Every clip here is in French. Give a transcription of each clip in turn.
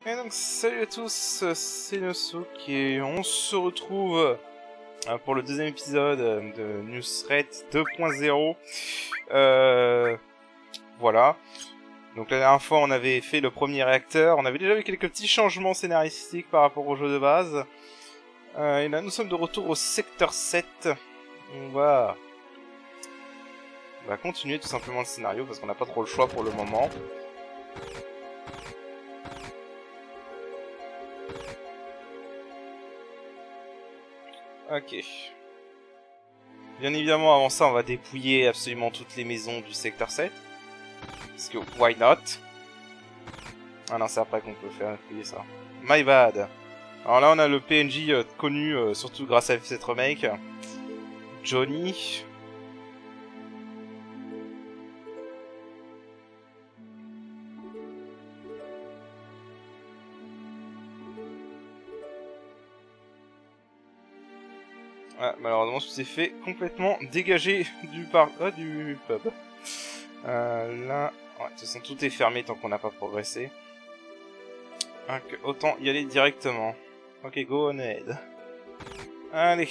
Et donc salut à tous, c'est Nosouk et on se retrouve pour le deuxième épisode de Newsthread 2.0. Voilà. Donc la dernière fois on avait fait le premier réacteur, on avait déjà eu quelques petits changements scénaristiques par rapport au jeu de base. Et là nous sommes de retour au secteur 7. On va continuer tout simplement le scénario parce qu'on n'a pas trop le choix pour le moment. Ok. Bien évidemment, avant ça, on va dépouiller absolument toutes les maisons du secteur 7. Parce que, why not? Ah non, c'est après qu'on peut faire dépouiller ça. My bad. Alors là, on a le PNJ connu, surtout grâce à F7 Remake. Johnny. Ah, malheureusement, tout s'est fait complètement dégager du pub. Là, ouais, de toute façon, tout est fermé tant qu'on n'a pas progressé. Donc, autant y aller directement. Ok, go on ahead. Allez.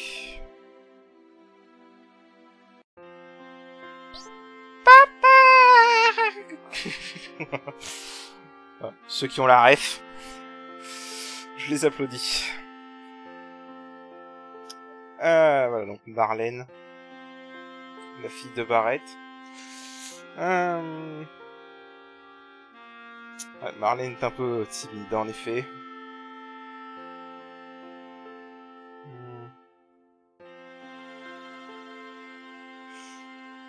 Papa. Ceux qui ont la ref, je les applaudis. Voilà, donc Marlène, la fille de Barrett. Ouais, Marlène est un peu timide, en effet.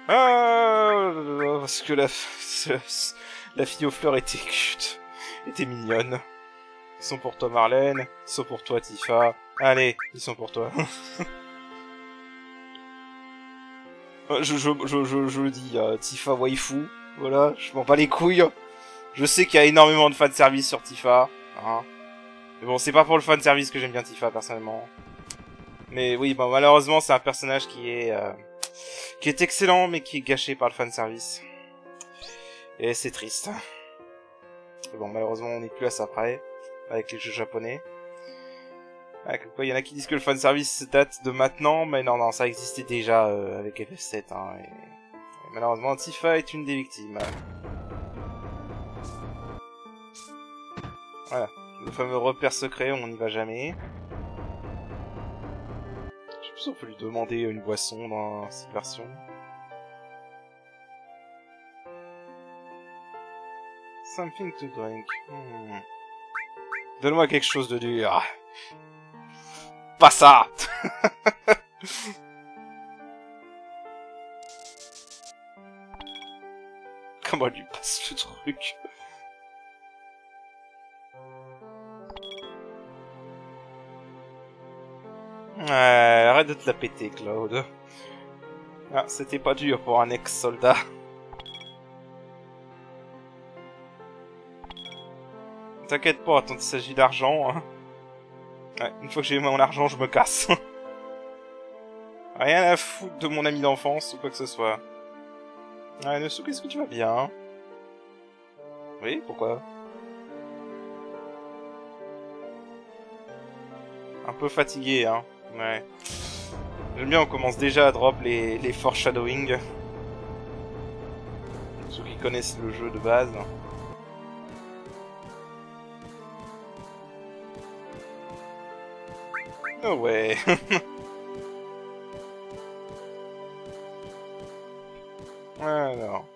Parce que la fille aux fleurs était cute, était mignonne. Ils sont pour toi, Marlène. Ils sont pour toi, Tifa. Allez, ils sont pour toi. Je le dis, Tifa waifu. Voilà, je m'en bats les couilles. Je sais qu'il y a énormément de fanservice sur Tifa. Hein. Mais bon, c'est pas pour le fanservice que j'aime bien Tifa, personnellement. Mais oui, bon, malheureusement, c'est un personnage qui est excellent, mais qui est gâché par le fanservice. Et c'est triste. Et bon, malheureusement, on n'est plus à ça près, avec les jeux japonais. Il y en a qui disent que le fanservice date de maintenant, mais non, ça existait déjà avec FF7. Hein, et malheureusement, Tifa est une des victimes. Voilà, le fameux repère secret, on n'y va jamais. Je sais plus si on peut lui demander une boisson dans cette version. Something to drink. Donne-moi quelque chose de dur. Pas ça. Comment lui passe le truc? Arrête de te la péter, Claude. Ah, c'était pas dur pour un ex-soldat. T'inquiète pas, tant qu'il s'agit d'argent. Hein. Ouais, une fois que j'ai mon argent, je me casse. Rien à foutre de mon ami d'enfance ou quoi que ce soit. Ouais, Nosouk, est-ce que tu vas bien? Oui, pourquoi? Un peu fatigué, hein. Ouais. J'aime bien, on commence déjà à drop les foreshadowing. Ceux qui connaissent le jeu de base. Oh ouais. Alors.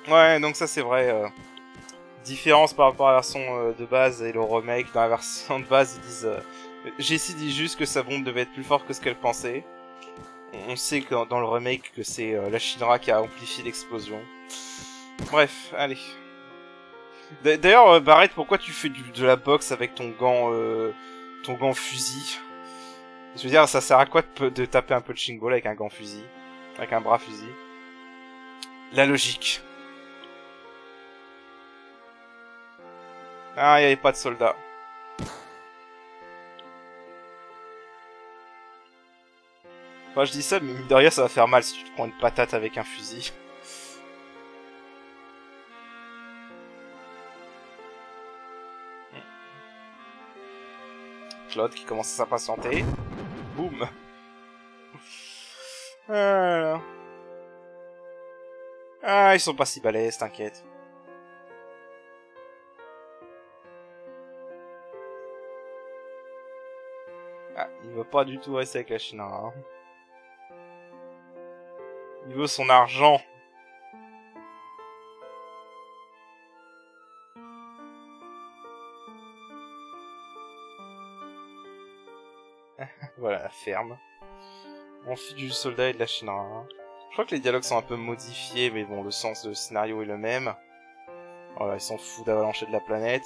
Ouais, donc ça c'est vrai. Différence par rapport à la version de base et le remake. Dans la version de base, ils disent... Jessie dit juste que sa bombe devait être plus forte que ce qu'elle pensait. On sait que dans le remake que c'est la Shinra qui a amplifié l'explosion. Bref, allez. D'ailleurs, Barrett, pourquoi tu fais de la boxe avec ton gant fusil? Je veux dire, ça sert à quoi de taper un peu de Shinball avec un gant fusil? Avec un bras fusil? La logique. Ah, il n'y avait pas de soldats. Enfin, je dis ça, mais mine de rien, ça va faire mal si tu te prends une patate avec un fusil. Claude qui commence à s'impatienter. Boum. Voilà. Ah, ils sont pas si balèzes, t'inquiète. Ah, il veut pas du tout rester avec la Chine, hein. Il veut son argent. Voilà, la ferme. On fit du soldat et de la Chine, hein. Je crois que les dialogues sont un peu modifiés, mais bon, le sens du scénario est le même. Voilà, ils s'en foutent d'avalancher de la planète.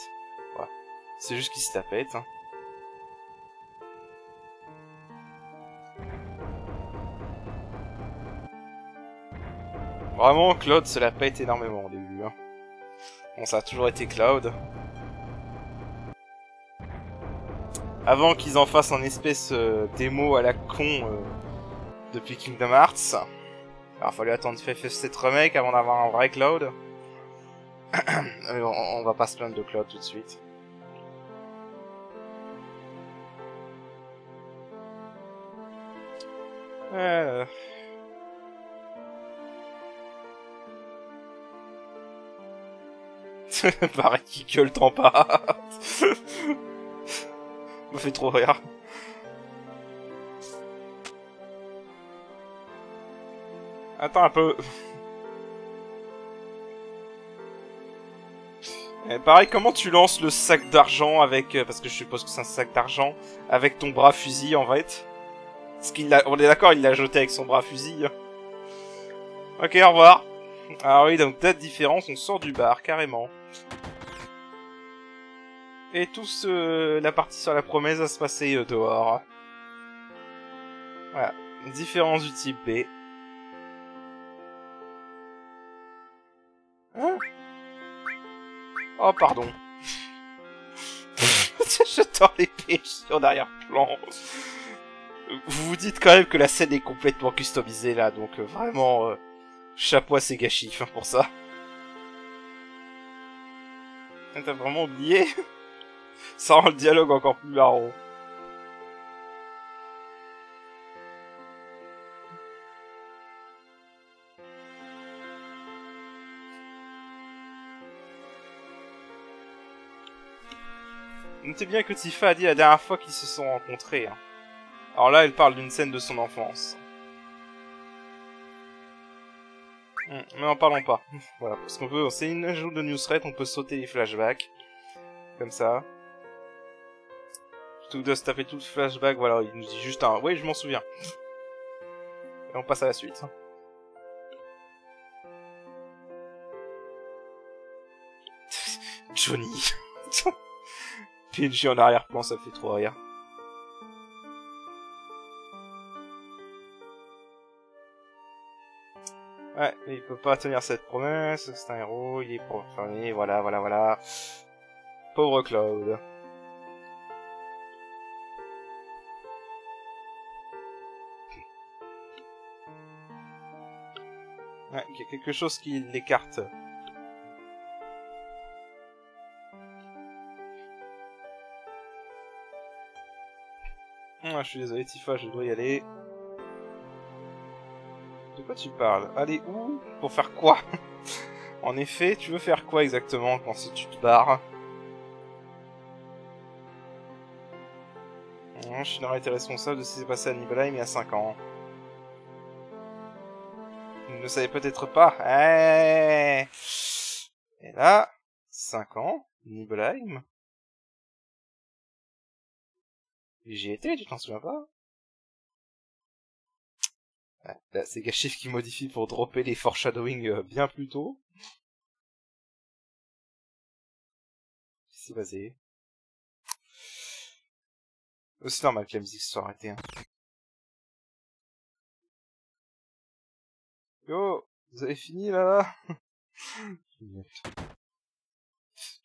Ouais. C'est juste qu'ils se la pètent, hein. Vraiment, Claude se la pète énormément au début, hein. Bon, ça a toujours été Cloud. Avant qu'ils en fassent un espèce démo à la con depuis Kingdom Hearts. Alors, il a fallu attendre FF7 Remake avant d'avoir un vrai Cloud. On va pas se plaindre de Cloud tout de suite. Pareil qui gueule tant pas. Me fait trop rire. Attends un peu. Pareil, comment tu lances le sac d'argent avec... parce que je suppose que c'est un sac d'argent avec ton bras fusil en fait. Parce qu'il on est d'accord, il l'a jeté avec son bras fusil. Ok, au revoir. Ah oui, donc date différence, on sort du bar, carrément. Et tous la partie sur la promesse va se passer dehors. Voilà, différence du type B. Hein? Oh, pardon. J'attends l'épée en arrière-plan. Vous vous dites quand même que la scène est complètement customisée là, donc vraiment, chapeau à Sega Chief pour ça. T'as vraiment oublié? Ça rend le dialogue encore plus marrant. Notez bien que Tifa a dit la dernière fois qu'ils se sont rencontrés. Hein. Alors là, elle parle d'une scène de son enfance. Mais n'en parlons pas. Voilà, parce qu'on peut, c'est une ajout de newsthread, on peut sauter les flashbacks. Comme ça. Plutôt que de se taper tout le flashback, voilà, il nous dit juste un... Oui, je m'en souviens. Et on passe à la suite. Johnny. PNJ en arrière-plan, ça fait trop rire. Ouais, mais il peut pas tenir cette promesse, c'est un héros, il est profane, voilà. Pauvre Cloud. Ouais, il y a quelque chose qui l'écarte. Je suis désolé Tifa, je dois y aller. De quoi tu parles? Aller où? Pour faire quoi? En effet, tu veux faire quoi exactement quand tu te barres? Shinra était responsable de ce qui s'est passé à Nibelheim il y a 5 ans. Vous ne le savez peut-être pas. Et là, 5 ans, Nibelheim. J'y étais, tu t'en souviens pas? Ouais, là, c'est Gashif qui modifie pour dropper les foreshadowing bien plus tôt. Qu'est-ce qui s'est passé? C'est normal que la musique soit arrêtée. Hein. Yo, vous avez fini là?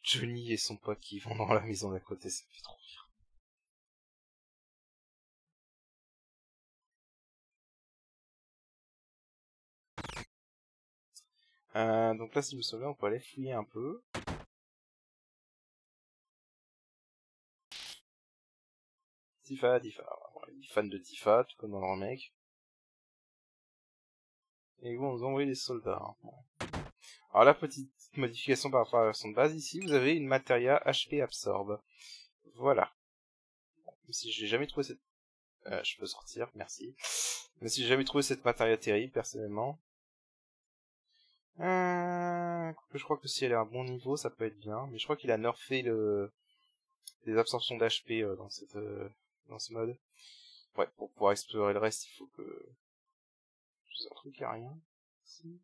Johnny et son pote qui vont dans la maison d'à côté, ça fait trop rire. Donc là, si je me souviens, on peut aller fouiller un peu. Tifa, Tifa. Voilà, les fans de Tifa, tout comme dans le remake. Et ils vont nous envoyer des soldats. Hein. Alors la petite modification par rapport à la version de base, ici vous avez une Materia HP Absorb. Voilà. Même si j'ai jamais trouvé cette... je peux sortir, merci. Même si j'ai jamais trouvé cette Materia terrible, personnellement. Je crois que si elle est à un bon niveau, ça peut être bien. Mais je crois qu'il a nerfé les absorptions d'HP dans ce mode. Ouais, pour pouvoir explorer le reste, il faut que... Je sais un truc, il y a rien. Si.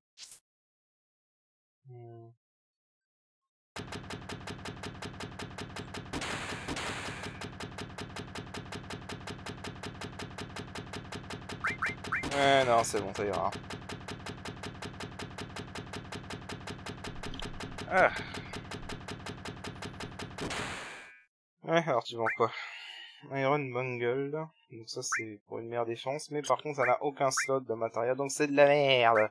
Ouais, non, c'est bon, ça ira. Ah. Ouais, alors tu vends quoi? Iron Bungle. Donc ça c'est pour une meilleure défense, mais par contre ça n'a aucun slot de matériel, donc c'est de la merde.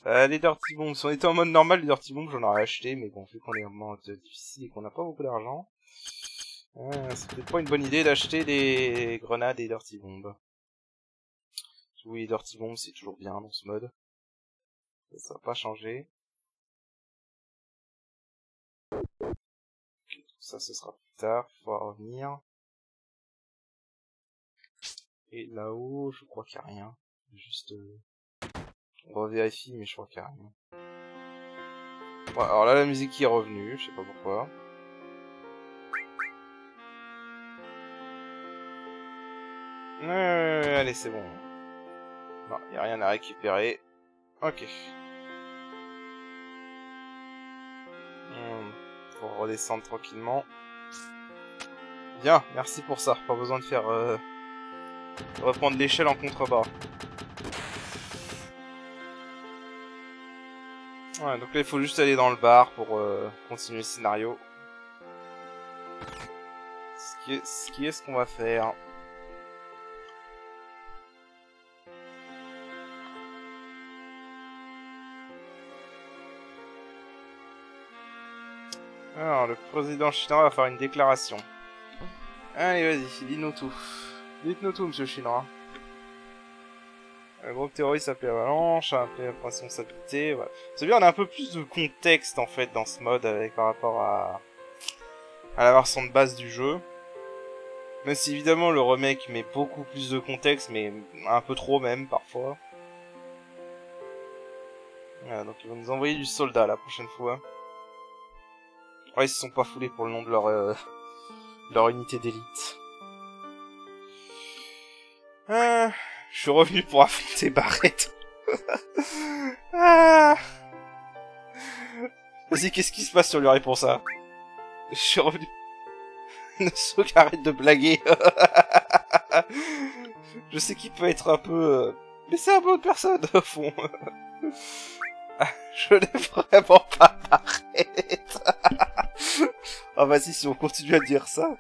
Les Dirty Bombs, si on était en mode normal, les Dirty Bombs j'en aurais acheté, mais bon, vu qu'on est en mode difficile et qu'on n'a pas beaucoup d'argent, c'est peut-être pas une bonne idée d'acheter des grenades et Dirty Bombs. Oui, Dirty Bombs c'est toujours bien dans ce mode. Ça va pas changer. Okay, tout ça ce sera plus tard, il faudra revenir. Et là-haut, je crois qu'il n'y a rien. Juste... on revérifie, mais je crois qu'il n'y a rien. Ouais, alors là, la musique qui est revenue, je sais pas pourquoi. Allez, c'est bon. Non, y a rien à récupérer. Ok. Faut redescendre tranquillement. Bien, merci pour ça. Pas besoin de faire... reprendre l'échelle en contrebas. Ouais, donc là, il faut juste aller dans le bar pour continuer le scénario. Ce qui est ce qu'on va faire. Alors, le président chinois va faire une déclaration. Allez, vas-y, dis-nous tout. Dites-nous tout, monsieur Chinois. Le groupe terroriste appelé Avalanche a appelé la responsabilité. Voilà. C'est bien, on a un peu plus de contexte en fait dans ce mode avec par rapport à la version de base du jeu. Même si évidemment le remake met beaucoup plus de contexte, mais un peu trop même parfois. Voilà, donc ils vont nous envoyer du soldat la prochaine fois. Ouais, ils se sont pas foulés pour le nom de leur unité d'élite. Je suis revenu pour affronter Barrett. Vas-y, qu'est-ce qui se passe sur lui pour ça? Je suis revenu. Nosook, arrête de blaguer. Je sais qu'il peut être un peu... Mais c'est un bonne personne, au fond. Je l'ai vraiment pas Barrett. Oh, vas-y, si on continue à dire ça...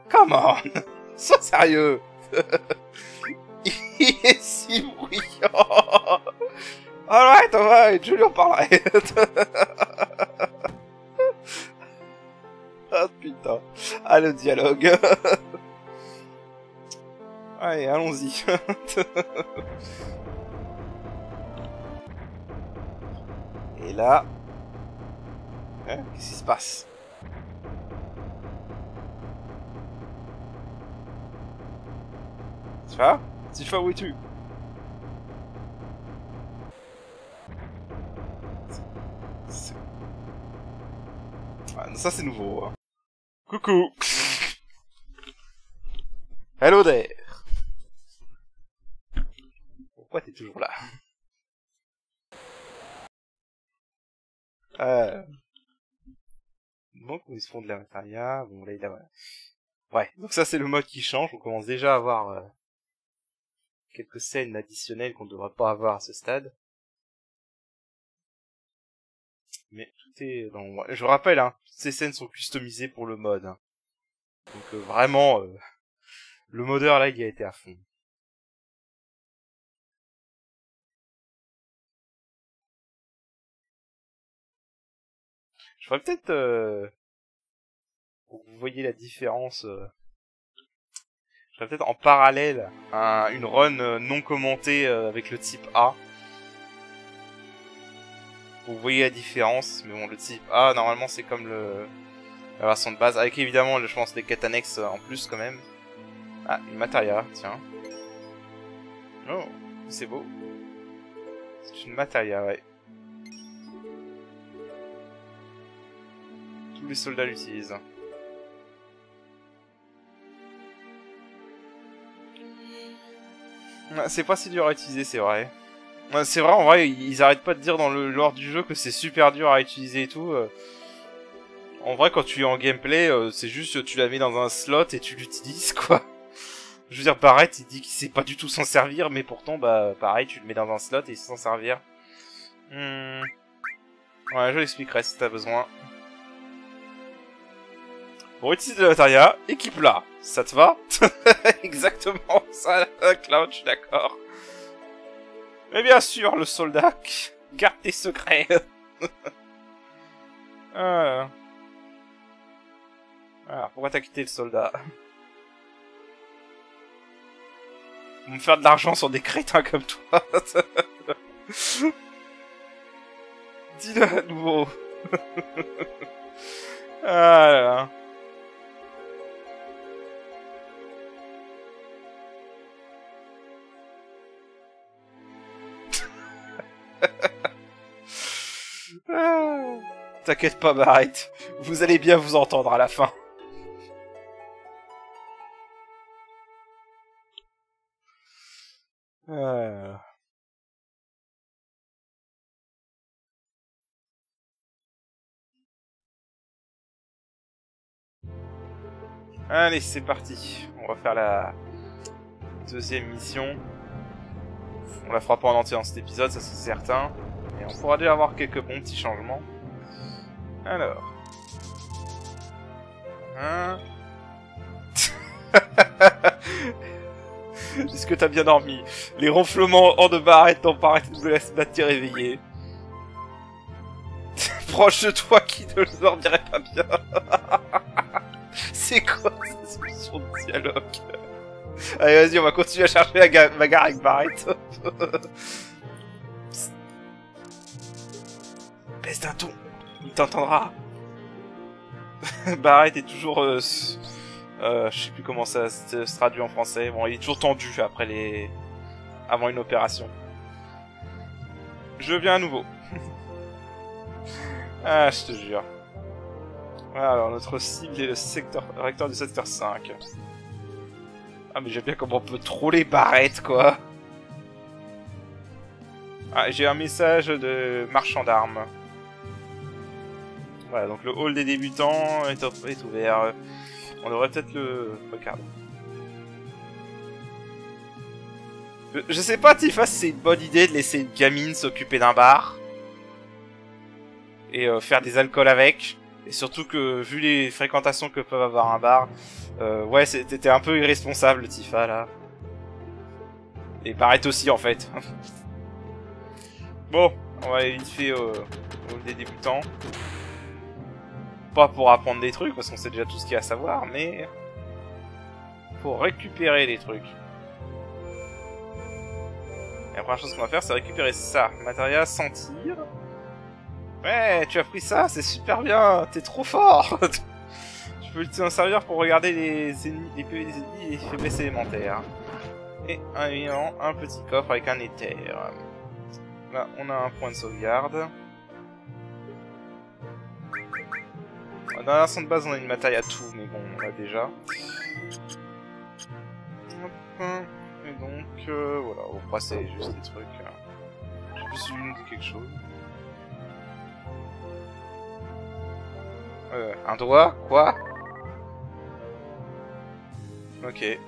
Come on. Sois sérieux. Il est si bruyant. Alright, je lui en parlerai. Ah putain. Ah, le dialogue. Allez, allons-y. Et là... Hein, qu'est-ce qui se passe? Tifa? Tifa, où es-tu? Ah, ça c'est nouveau. Hein. Coucou. Hello there. Pourquoi t'es toujours là? Donc ils se font de la Materia. Bon là il a... Ouais, donc ça c'est le mode qui change. On commence déjà à avoir quelques scènes additionnelles qu'on ne devrait pas avoir à ce stade. Mais tout est... dans... Je rappelle, hein, toutes ces scènes sont customisées pour le mode. Hein. Donc vraiment, le modeur là il a été à fond. Je ferais peut-être... pour que vous voyez la différence ferai peut-être en parallèle une run non commentée avec le type A. Vous voyez la différence, mais bon, le type A, normalement, c'est comme la version de base, avec évidemment, je pense, des quêtes annexes en plus, quand même. Ah, une Materia, tiens. Oh, c'est beau. C'est une Materia, ouais. Tous les soldats l'utilisent. C'est pas si dur à utiliser, c'est vrai. C'est vrai, en vrai, ils arrêtent pas de dire dans le lore du jeu que c'est super dur à utiliser et tout. En vrai, quand tu es en gameplay, c'est juste tu la mets dans un slot et tu l'utilises, quoi. Je veux dire, Barrett, il dit qu'il sait pas du tout s'en servir, mais pourtant, bah, pareil, tu le mets dans un slot et il sait s'en servir. Ouais, je l'expliquerai si t'as besoin. Pour utiliser la Materia, équipe-la. Ça te va? Exactement ça, Cloud, je suis d'accord. Mais bien sûr, le soldat, garde tes secrets. Alors, pourquoi t'as quitté le soldat? Pour me faire de l'argent sur des crétins comme toi. Dis-le à nouveau. Ah là là. T'inquiète pas, Barrett. Vous allez bien vous entendre à la fin. Allez, c'est parti. On va faire la deuxième mission. On la fera pas en entier dans cet épisode, ça c'est certain. Et on pourra déjà avoir quelques bons petits changements. Alors. Est-ce que t'as bien dormi? Les ronflements hors de Barrett dans Barrett de laisse bâtir réveillé. Proche de toi qui ne le dormirait pas bien. C'est quoi cette solution de dialogue? Allez, vas-y, on va continuer à chercher la bagarre avec Barrett. Baisse d'un ton, il t'entendra. Barrett est toujours... je sais plus comment ça se traduit en français. Bon, il est toujours tendu après avant une opération. Je viens à nouveau. Ah, je te jure. Alors, notre cible est le recteur du secteur 5. Ah, mais j'aime bien comment on peut troller Barrett, quoi. Ah, j'ai un message de marchand d'armes. Voilà, donc le hall des débutants est ouvert. On devrait peut-être le regarder. Je sais pas, Tifa, si c'est une bonne idée de laisser une gamine s'occuper d'un bar. Et faire des alcools avec. Et surtout que, vu les fréquentations que peuvent avoir un bar, ouais, t'étais un peu irresponsable, Tifa, là. Et Barrett aussi, en fait. Bon, on va aller vite fait au hall des débutants. Pas pour apprendre des trucs, parce qu'on sait déjà tout ce qu'il y a à savoir, mais... pour récupérer les trucs. Et la première chose qu'on va faire, c'est récupérer ça. Materia, sentir... Ouais, tu as pris ça, c'est super bien, t'es trop fort. Tu peux t'en servir pour regarder les ennemis, les PV des ennemis et les faiblesses élémentaires. Et évidemment, un petit coffre avec un éther. Là, on a un point de sauvegarde. Dans la version de base, on a une Materia à tout, mais bon, on l'a déjà. Hop. Et donc, voilà, on va passer juste des trucs. Je sais plus si lui nous dit quelque chose. Un doigt? Quoi? Ok. Ouais,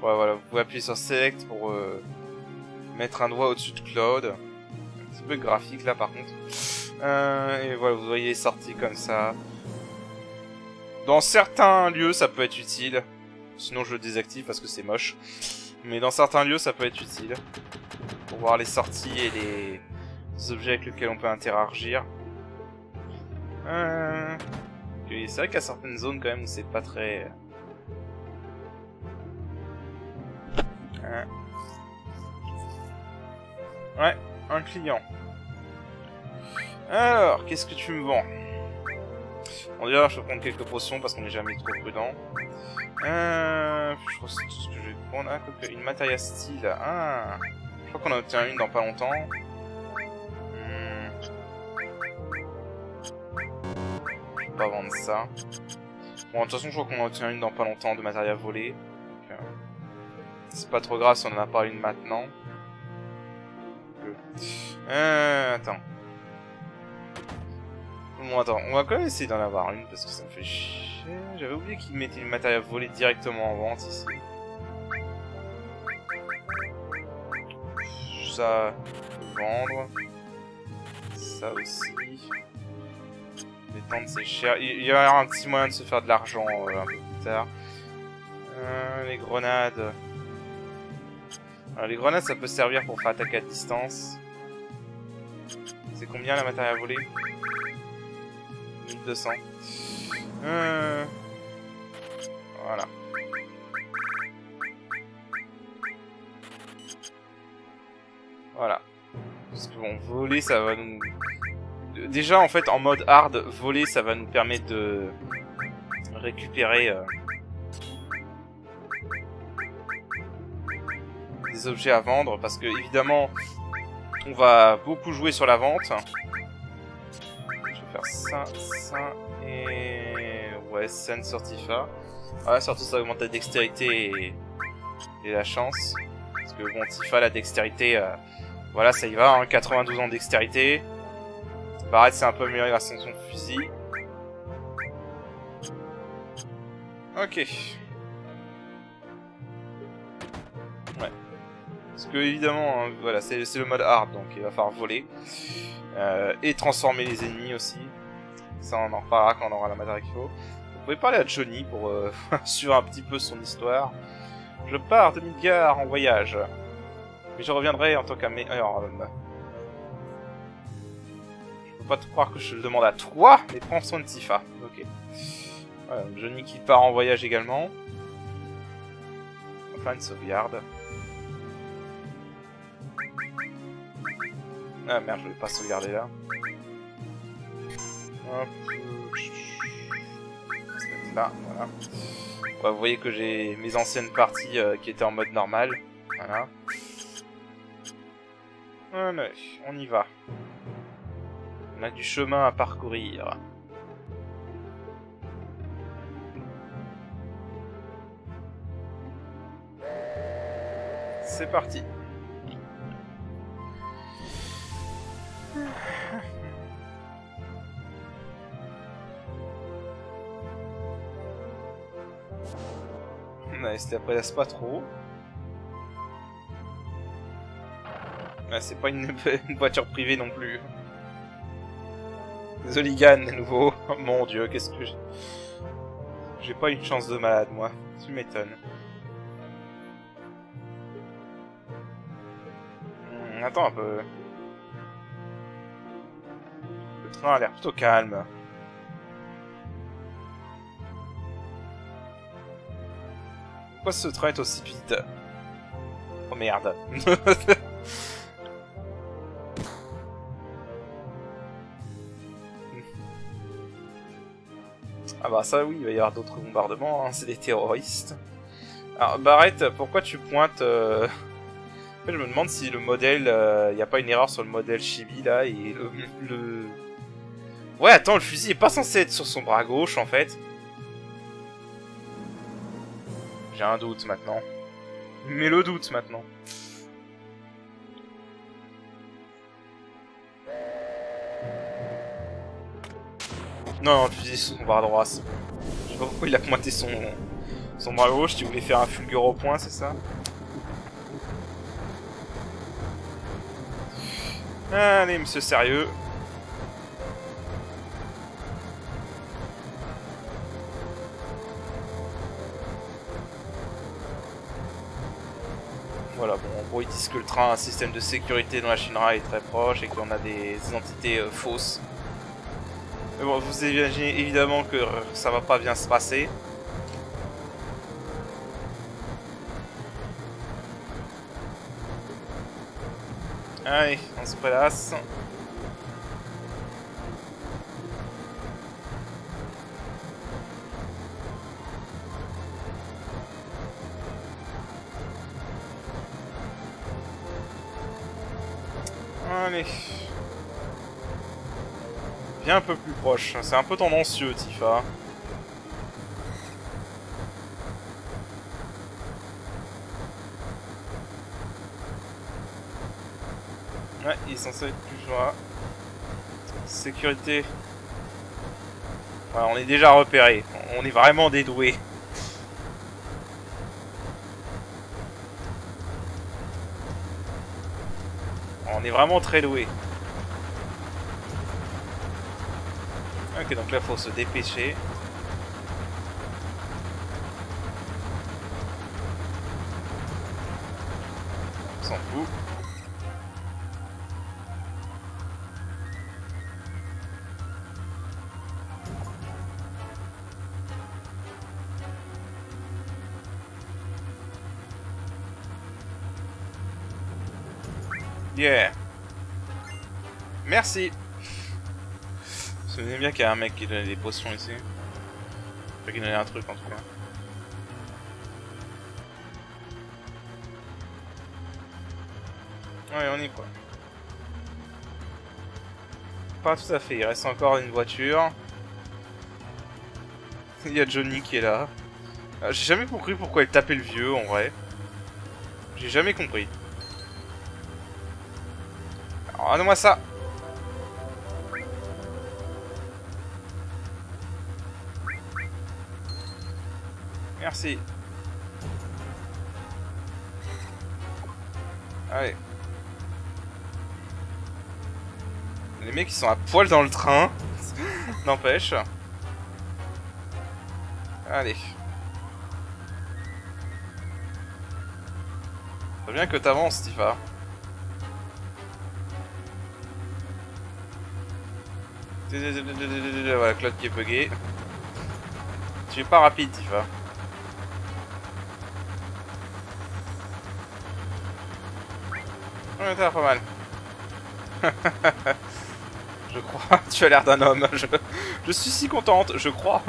voilà, vous pouvez appuyer sur Select pour mettre un doigt au-dessus de Cloud. Un petit peu graphique là par contre. Et voilà, vous voyez les sorties comme ça. Dans certains lieux, ça peut être utile. Sinon, je le désactive parce que c'est moche. Mais dans certains lieux, ça peut être utile. pour voir les sorties et les objets avec lesquels on peut interagir. C'est vrai qu'il y a certaines zones quand même où c'est pas très... Ouais, un client. Alors, qu'est-ce que tu me vends? Bon, déjà, je vais prendre quelques potions parce qu'on n'est jamais trop prudent. Je crois que c'est tout ce que je vais prendre. Ah, une matériel style. Ah, je crois qu'on en obtient une dans pas longtemps. Je vais pas vendre ça. Bon, de toute façon, je crois qu'on en obtient une dans pas longtemps de matériel volé. C'est pas trop grave si on en a pas une maintenant. Attends. Bon, attends, on va quand même essayer d'en avoir une parce que ça me fait chier. J'avais oublié qu'ils mettaient le matériel volé directement en vente ici. Ça, vendre. Ça aussi. Les tentes, c'est cher. Il y a un petit moyen de se faire de l'argent un peu plus tard. Les grenades. Alors, les grenades, ça peut servir pour faire attaquer à distance. C'est combien la matériel volé? 1200. Voilà. Voilà. Parce que bon, voler, ça va nous... Déjà, en fait, en mode hard, voler, ça va nous permettre de récupérer des objets à vendre. Parce que, évidemment, on va beaucoup jouer sur la vente. Je vais faire ça, ça et... Ouais, scène sur Tifa. Ouais, surtout ça augmente la dextérité et la chance. Parce que bon, Tifa, la dextérité, voilà, ça y va, hein, 92 ans de dextérité. Barrett, c'est un peu amélioré grâce à son fusil. Ok. Ouais. Parce que évidemment, hein, voilà, c'est le mode hard, donc il va falloir voler. Et transformer les ennemis aussi. Ça, on en reparlera quand on aura la matériel qu'il faut. Vous pouvez parler à Johnny pour suivre un petit peu son histoire. Je pars de Midgar en voyage. Mais je reviendrai en tant qu'améliore. Je peux pas te croire que je le demande à toi, mais prends soin de Tifa. Ok. Voilà, Johnny qui part en voyage également. On va faire une sauvegarde. Ah merde, je vais pas sauvegarder là. Hop. Là, voilà. Ouais, vous voyez que j'ai mes anciennes parties qui étaient en mode normal. Voilà. Allez, on y va. On a du chemin à parcourir. C'est parti. Ouais, c'était après laisse pas trop. Ouais, c'est pas une voiture privée non plus. Des hooligans à nouveau. Oh, mon dieu, qu'est-ce que j'ai pas une chance de malade moi. Tu m'étonnes. Attends un peu. Le train a l'air plutôt calme. Pourquoi ce train est aussi vide? Oh merde. Ah bah ça oui, il va y avoir d'autres bombardements, hein, c'est des terroristes. Alors Barrett, pourquoi tu pointes En fait, je me demande si le modèle, il n'y a pas une erreur sur le modèle Chibi là, et le... Ouais, attends, le fusil est pas censé être sur son bras gauche en fait. J'ai un doute maintenant. Mais le doute maintenant. Non, le fusil sur son bras droit. Je sais pas pourquoi il a pointé son bras gauche. Tu voulais faire un fulgure au point, c'est ça? Allez, monsieur sérieux. Voilà, bon, en gros ils disent que le train a un système de sécurité dans la Shinra est très proche et qu'on a des identités fausses. Mais bon, vous imaginez évidemment que ça va pas bien se passer. Allez, on se prélasse. Allez. Viens un peu plus proche. C'est un peu tendancieux, Tifa. Ouais, il est censé être plus loin. Sécurité. Voilà, on est déjà repéré. On est vraiment dédoué. On est vraiment très doué. Ok, donc là, faut se dépêcher. On s'en fout. Yeah. Merci. Je me souviens bien qu'il y a un mec qui donnait des potions ici. Enfin, qui donnait un truc en tout cas. Ouais, on y est quoi. Pas tout à fait, il reste encore une voiture. Il y a Johnny qui est là. J'ai jamais compris pourquoi il tapait le vieux en vrai. J'ai jamais compris. Alors, donne-moi ça. Merci. Allez. Les mecs ils sont à poil dans le train. N'empêche. Allez. Faut bien que t'avances, Tifa. Voilà, Claude qui est bugué. Tu es pas rapide, Tifa. Ouais, t'as pas mal. Je crois. Tu as l'air d'un homme. Je suis si contente, je crois.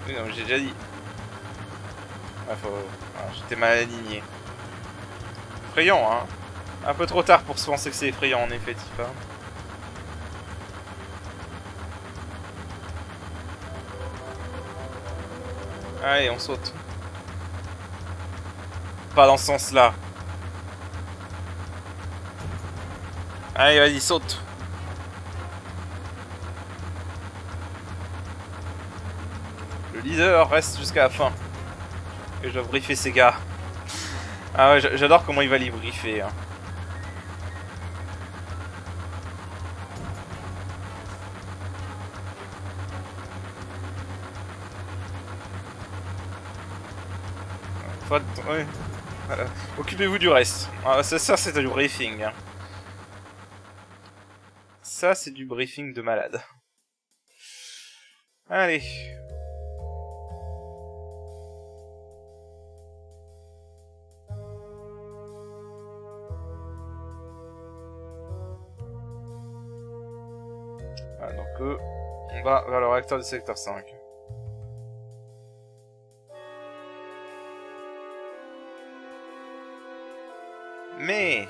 Oui, non, j'ai déjà dit. Ah, faut... ah, j'étais mal aligné. Effrayant, hein. Un peu trop tard pour se penser que c'est effrayant, en effet, Tifa. Allez, on saute. Pas dans ce sens-là. Allez, vas-y, saute. Le leader reste jusqu'à la fin. Et je dois briefer ces gars. Ah ouais, j'adore comment il va les briefer. Hein. Ouais. Voilà. Occupez-vous du reste. Ah, ça c'est du briefing. Hein. Ça c'est du briefing de malade. Allez. Voilà, donc on va vers le réacteur du secteur 5. Mais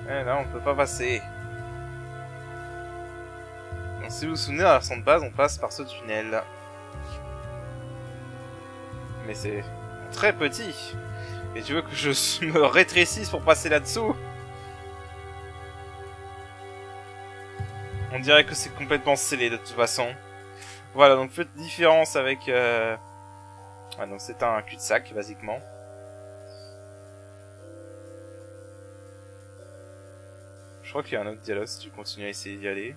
là on peut pas passer. Donc, si vous vous souvenez, à la leçon de base, on passe par ce tunnel. Mais c'est très petit. Et tu veux que je me rétrécisse pour passer là-dessous? On dirait que c'est complètement scellé de toute façon. Voilà, donc petite différence avec... Ah, donc c'est un cul-de-sac, basiquement. Je crois qu'il y a un autre dialogue si tu continues à essayer d'y aller.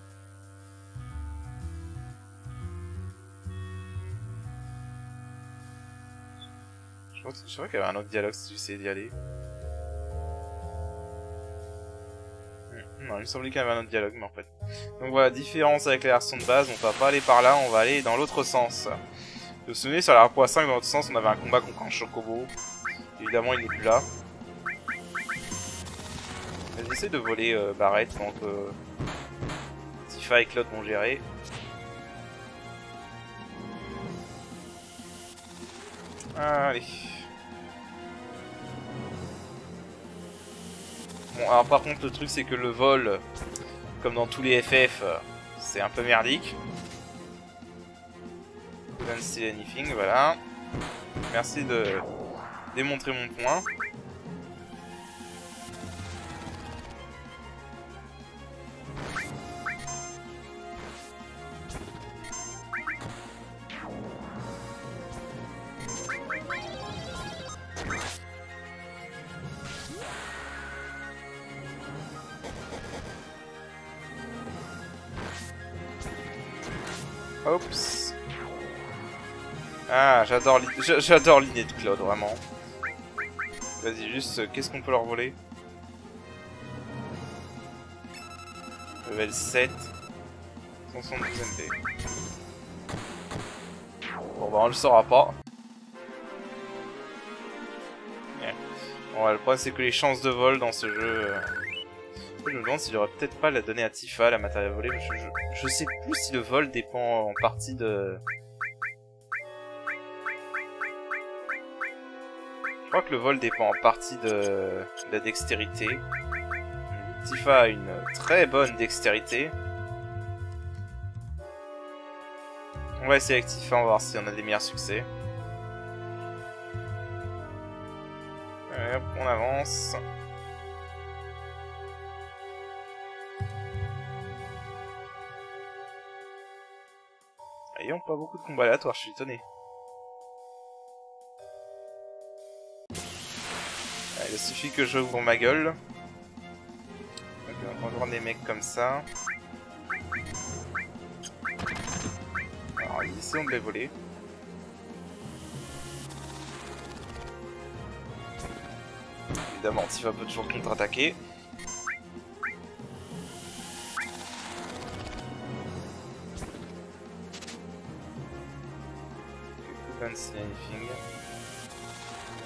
Je crois qu'il y avait un autre dialogue si tu essayais d'y aller. Non, il me semblait qu'il y avait un autre dialogue, mais en fait. Donc voilà, différence avec les versions de base, on va pas aller par là, on va aller dans l'autre sens. Vous vous souvenez, sur la RPO 5, dans l'autre sens, on avait un combat contre un chocobo. Évidemment, il n'est plus là. J'essaie de voler Barrett pendant que Tifa et Claude vont gérer. Allez. Bon, alors par contre, le truc c'est que le vol, comme dans tous les FF, c'est un peu merdique. Couldn't see anything, voilà. Merci de démontrer mon point. Oups. Ah, j'adore l'idée de Claude, vraiment. Vas-y, juste, qu'est-ce qu'on peut leur voler? Level 7. 172 MP. Bon, bah, on le saura pas. Yeah. Bon, le problème, c'est que les chances de vol dans ce jeu... Je me demande s'il aurait peut-être pas la donner à Tifa, la matériel volée. Je sais plus si le vol dépend en partie de... Je crois que le vol dépend en partie de la dextérité. Tifa a une très bonne dextérité. On va essayer avec Tifa, on va voir si on a des meilleurs succès. Allez, hop, on avance. Ayons pas beaucoup de combats aléatoires, je suis étonné. Allez, il suffit que j'ouvre ma gueule. Donc on va voir des mecs comme ça. Alors essayons de les voler. Évidemment, Tifa peut toujours contre-attaquer.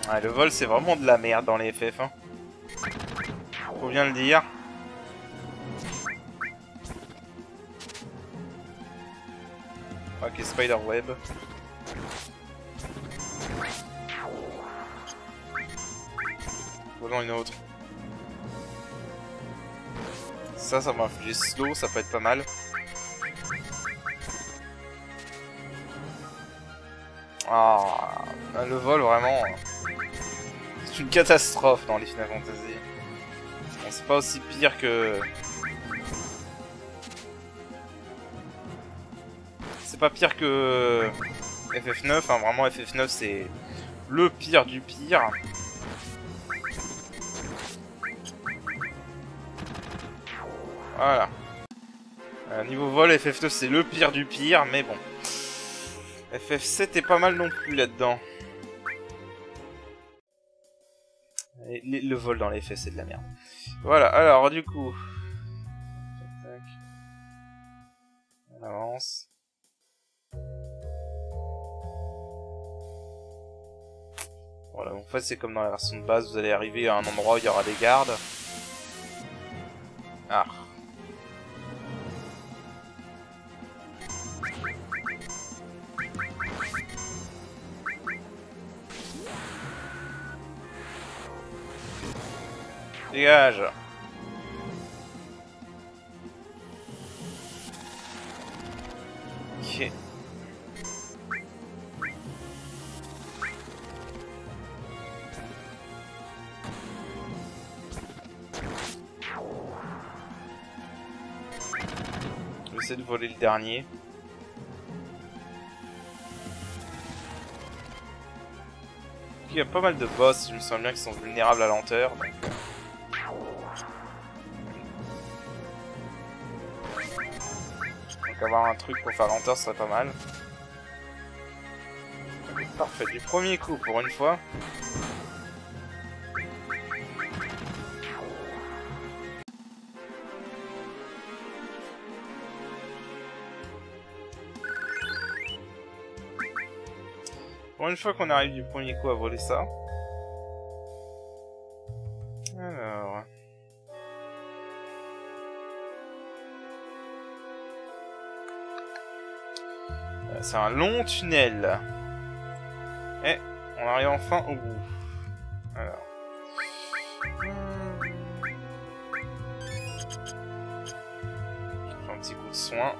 Ouais, le vol c'est vraiment de la merde dans les FF, hein. Faut bien le dire. Ok, Spiderweb. Volons une autre. Ça m'a infligé slow, ça peut être pas mal. Ah, le vol vraiment, c'est une catastrophe dans les Final Fantasy. Bon, c'est pas aussi pire que... C'est pas pire que FF9, hein. Vraiment FF9 c'est le pire du pire. Voilà. Niveau vol, FF9 c'est le pire du pire, mais bon. FF7 est pas mal non plus là-dedans. Le vol dans les FF c'est de la merde. Voilà, alors du coup... Tac. On avance. Voilà, en fait c'est comme dans la version de base, vous allez arriver à un endroit où il y aura des gardes. Ah. Dégage. Ok. Je vais essayer de voler le dernier. Il y a pas mal de boss, je me sens bien, qui sont vulnérables à la lenteur. Donc avoir un truc pour faire lenteur serait pas mal. Parfait, du premier coup pour une fois. Pour une fois qu'on arrive du premier coup à voler ça. Alors... c'est un long tunnel. Et on arrive enfin au bout. Alors... un petit coup de soin.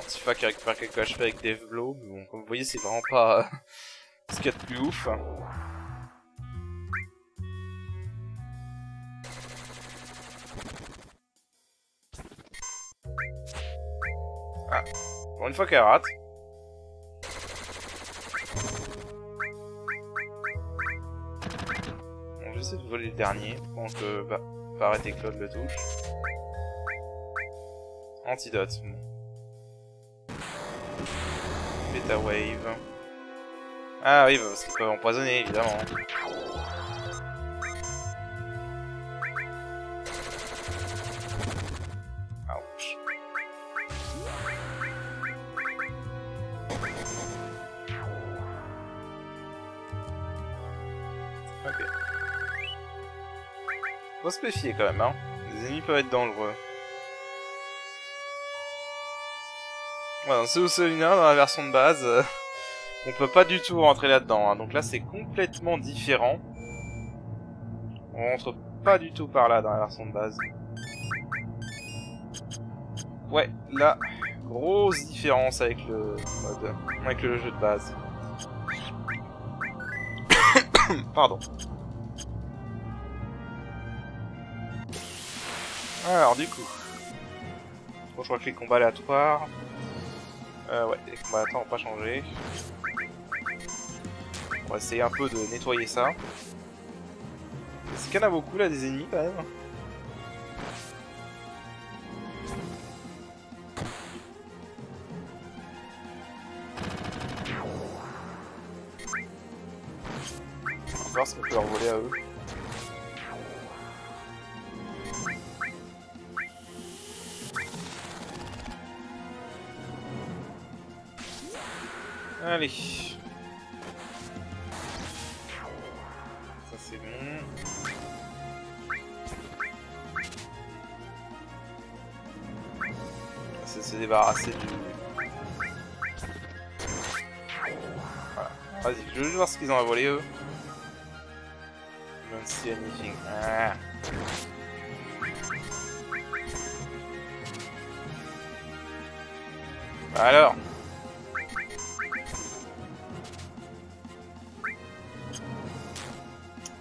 Tifa qui récupère quelques HP avec des Vlo, mais bon, comme vous voyez, c'est vraiment pas ce qu'il y a de plus ouf. Ah, pour une fois qu'elle rate. Bon, j'essaie de voler le dernier, pendant que Barret et Claude le touchent. Antidote. Bon. Beta Wave. Ah oui, bah parce qu'ils peuvent empoisonner, évidemment. Ouch. Ok. Faut se méfier quand même, hein. Les ennemis peuvent être dangereux. Voilà, dans Celina, dans la version de base, on peut pas du tout rentrer là-dedans. Hein. Donc là, c'est complètement différent. On rentre pas du tout par là dans la version de base. Ouais, là, grosse différence avec le mode, avec le jeu de base. Pardon. Alors, du coup... Bon, je crois que les combats aléatoires... ouais, les combats aléatoires n'ont pas changé. On va essayer un peu de nettoyer ça. C'est qu'il y en a beaucoup là, des ennemis quand même. On va voir ce qu'on peut leur voler à eux. Allez. Ça c'est bon. C'est se débarrasser du... Voilà. Vas-y, je veux juste voir ce qu'ils ont à voler eux. Don't see anything. Ah. Alors.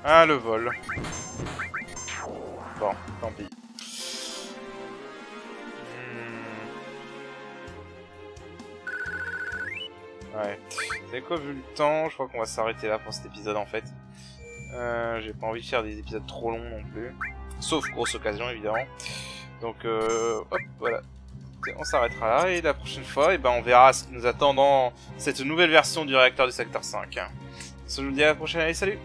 Ah, le vol. Bon, tant pis. Ouais. C'est quoi, vu le temps, je crois qu'on va s'arrêter là pour cet épisode en fait. J'ai pas envie de faire des épisodes trop longs non plus. Sauf grosse occasion évidemment. Donc hop, voilà. On s'arrêtera là et la prochaine fois, et ben, on verra ce qui nous attend dans cette nouvelle version du réacteur du secteur 5. Je vous dis à la prochaine, allez salut!